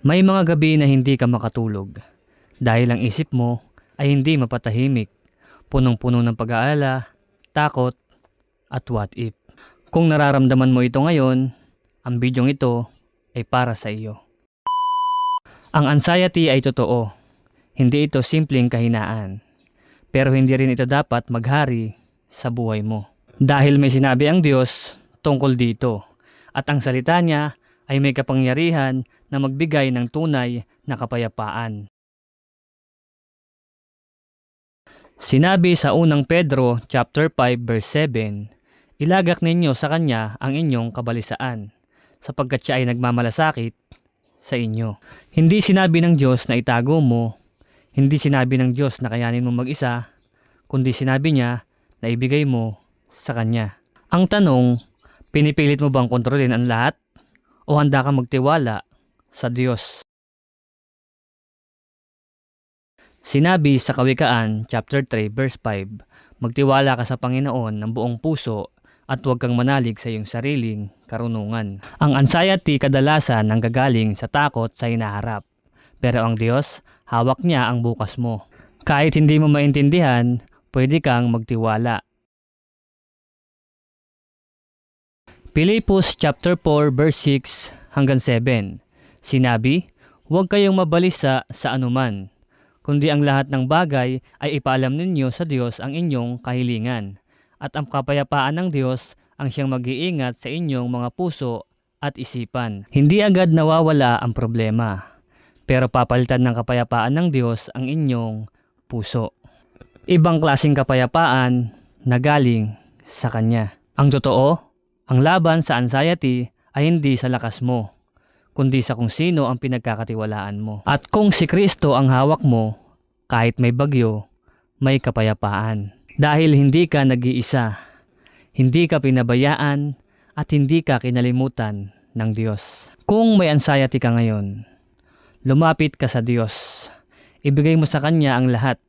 May mga gabi na hindi ka makatulog dahil ang isip mo ay hindi mapatahimik, punong-puno ng pag-aalala, takot, at what if. Kung nararamdaman mo ito ngayon, ang bidyong ito ay para sa iyo. Ang anxiety ay totoo, hindi ito simpleng kahinaan, pero hindi rin ito dapat maghari sa buhay mo. Dahil may sinabi ang Diyos tungkol dito, at ang salita niya ay may kapangyarihan na magbigay ng tunay na kapayapaan. Sinabi sa unang Pedro chapter 5 verse 7, ilagak ninyo sa kanya ang inyong kabalisaan, sapagkat siya ay nagmamalasakit sa inyo. Hindi sinabi ng Diyos na itago mo, hindi sinabi ng Diyos na kayanin mo mag-isa, kundi sinabi niya na ibigay mo sa kanya. Ang tanong, pinipilit mo bang kontrolin ang lahat o handa ka magtiwala sa Diyos? Sinabi sa Kawikaan chapter 3 verse 5, magtiwala ka sa Panginoon ng buong puso at huwag kang manalig sa iyong sariling karunungan. Ang anxiety kadalasan nanggagaling sa takot sa hinaharap, pero ang Diyos, hawak niya ang bukas mo. Kahit hindi mo maintindihan, pwede kang magtiwala. Pilipos chapter 4 verse 6 hanggang 7. Sinabi, huwag kayong mabalisa sa anuman, kundi ang lahat ng bagay ay ipaalam ninyo sa Diyos ang inyong kahilingan, at ang kapayapaan ng Diyos ang siyang mag-iingat sa inyong mga puso at isipan. Hindi agad nawawala ang problema, pero papalitan ng kapayapaan ng Diyos ang inyong puso. Ibang klaseng kapayapaan na galing sa Kanya. Ang totoo, ang laban sa anxiety ay hindi sa lakas mo, kundi sa kung sino ang pinagkakatiwalaan mo. At kung si Kristo ang hawak mo, kahit may bagyo, may kapayapaan. Dahil hindi ka nag-iisa, hindi ka pinabayaan, at hindi ka kinalimutan ng Diyos. Kung may anxiety ka ngayon, lumapit ka sa Diyos. Ibigay mo sa Kanya ang lahat,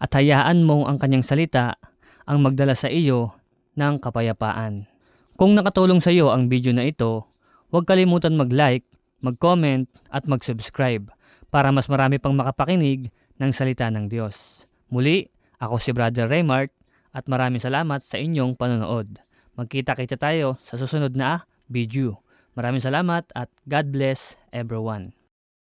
at hayaan mong ang Kanyang salita ang magdala sa iyo ng kapayapaan. Kung nakatulong sa iyo ang video na ito, huwag kalimutan mag-like, mag-comment at mag-subscribe para mas marami pang makapakinig ng salita ng Diyos. Muli, ako si Brother Raymart at maraming salamat sa inyong panonood. Magkita-kita tayo sa susunod na video. Maraming salamat at God bless everyone.